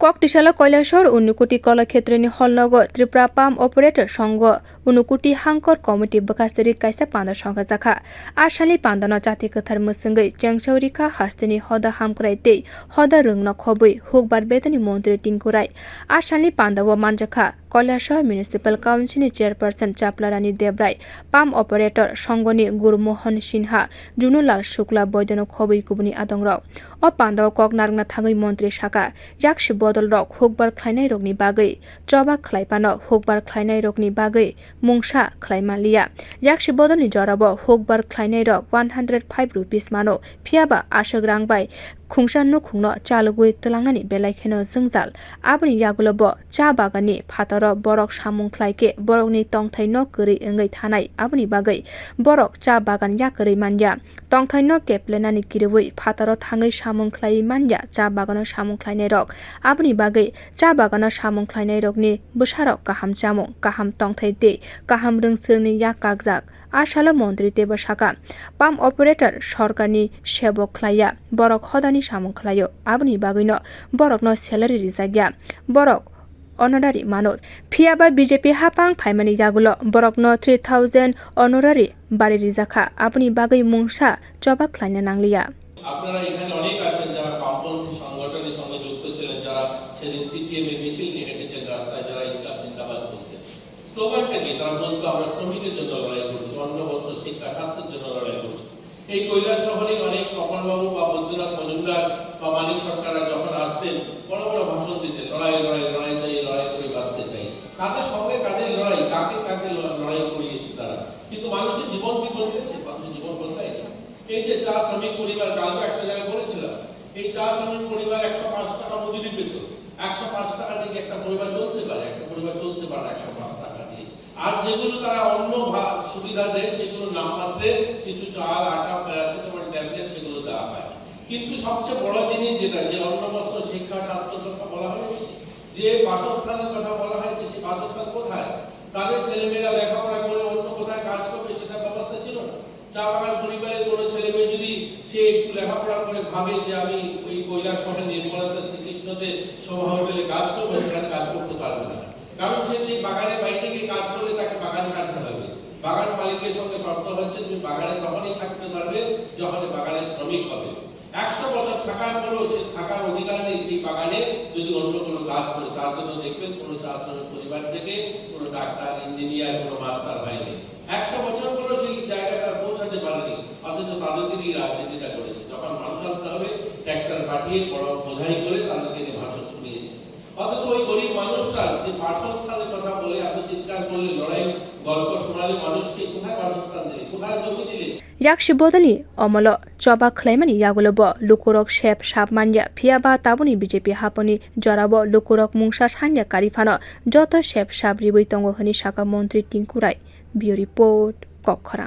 ককটিশালা কৈলাসহর উন্নকুটি কলাক্ষেত্রনি হলনগ ত্রিপুরা পাম operator সংঘ উন্নকুটি হাঙ্কর committee বকাস্তরি কাইসা পান্দা সংঘ জাখা আসালি পান্দানো জাতি কথার মুসঙ্গই চেংসাউরিখা হাস্তিনি হদা হামকরাইতেই হদা রংন খবই হুকবার বেতনি মন্ত্রী টিঙ্কুরাই আসালি পান্দাও মানজাখা কৈলাসহর মিউনিসিপাল কাউন্সিলনি চেয়ারপারসন চাপলারানী দেবরাই পাম অপারেটর সংঘনি গুরুমোহন সিনহা জুনুলাল শুক্লা বৈদন খবই কুবনি আদংরাও অ পান্দাও কক নারংনা থাঙ্গই মন্ত্রী শাখা yakshi bodol rok hukbar khlainai rokni bagui choba khlaipano hukbar khlainai rokni bagui mungsa khlaimalia yakshi bodolni jorabo hukbar khlainai rok 105 rupees mano phiaba ashok rangbai khungsan khungno chalugui tlangnani belaikheno jungjal aboni yagulobo cha bagani phataro borok samung khlaike borokni tongthaino kuri engai thanai aboni bagui borok cha bagan yakari manja tongthaino keplenani kiribui phataro thangai samung khlai manja cha bagano samung khlainai rok aboni bagui cha bagano samung khlainai rokni busarok kaham chamung kaham tongthaite kaham rungsirni yakakjak ashala mantri teba saka pam operator sorkarni sebok khlaiya borok hodani samung khlaio aboni baguino borokno salary rijagya borok honorary manot phiaba BJP hapang phaimani jagulo borokno 3000 honorary bari rijaka aboni bagui mungsa choba khlaina nanglia আপনারা এখানে অনেক আছেন যারা বামপন্থী সংগঠনের সঙ্গে যুক্ত ছিলেন যারা সেদিন সিপিএম এর মিছিল নিয়ে হেঁটেছেন রাস্তায় যারা ইনকাম জিন্দাবাদ বলতেন স্লোগানটা কি তারা বলতো আমরা শ্রমিকের জন্য লড়াই করছি অন্য বছর শিক্ষা ছাত্রের জন্য লড়াই করছি এই কৈলাস শহরে অনেক কমলবাবু বা বৈদ্যনাথ মজুমদার বা মানিক সরকাররা যখন আসতেন বড় বড় ভাষণ দিতেন লড়াই লড়াই লড়াই চাই লড়াই করে বাঁচতে চাই কাদের সঙ্গে কাদের লড়াই কাকে কাকে লড়াই করিয়েছে তারা কিন্তু মানুষের জীবন কি বদলেছে মানুষের জীবন বদলায় এই যে চা শ্রমিক পরিবার কালকে একটা জায়গায় বলেছিলাম এই চা শ্রমিক পরিবার 105 টাকা মজুরি পেত 105 টাকা দিয়ে একটা পরিবার চলতে পারে একটা পরিবার চলতে পারে 105 টাকা দিয়ে আর যেগুলো তারা অন্য সুবিধা দেয় সেগুলো নামমাত্রে কিছু চাল আটা প্যারাসিটামল ট্যাবলেট সেগুলো দেওয়া হয় কিন্তু সবচেয়ে বড় জিনিস যেটা যে অন্নবস্ত্র শিক্ষা ছাত্রের কথা বলা হয়েছে যে বাসস্থানের কথা বলা হয়েছে সেই বাসস্থান কোথায় তাদের ছেলেমেয়েরা লেখাপড়া করে অন্য কোথায় কাজ করবে সেটা ব্যবস্থা ছিল না চা বাগান পরিবারের কোনো ছেলে মেয়ে যদি সে একটু লেখাপড়া করে ভাবে যে আমি ওই কৈলাস শহরের নির্মলতা শ্রীকৃষ্ণতে শোভা হোটেলে কাজ করবো সেখানে কাজ করতে পারবে না কারণ সে সেই বাগানের বাইরে গিয়ে কাজ করলে তাকে বাগান ছাড়তে হবে বাগান মালিকের সঙ্গে শর্ত হচ্ছে তুমি বাগানে তখনই থাকতে পারবে যখন বাগানের শ্রমিক হবে 100 বছর থাকার পরেও সে থাকার অধিকার নেই সেই বাগানে যদি অন্য কোনো কাজ করে তার জন্য দেখবেন কোনো চা শ্রমিক পরিবার থেকে কোনো ডাক্তার ইঞ্জিনিয়ার কোনো মাস্টার ভাই নেই 100 বছর পরেও সেই জায়গাটা পৌঁছাতে পারেনি অথচ তাদেরকে দিয়ে রাজনীতিটা করেছে তখন মানুষ আনতে হবে ট্র্যাক্টর পাঠিয়ে বড় বোঝাই করে তাদেরকে নিয়ে ভাষণ শুনিয়েছে অথচ ওই গরিব মানুষটার যে বাসস্থানের কথা বলে এত চিৎকার করলে লড়াই গল্প শোনালে মানুষকে কোথায় বাসস্থান দিলে কোথায় জমি দিলে yakshi bodoli omolo choba khlaimani yagulobo lukurok shep sap manja phiaba tabuni BJP haponi jorabo lukurok mungsa sanja karifano joto shep sap ribui tongo hani saka mantri tingkurai bio report kokhara।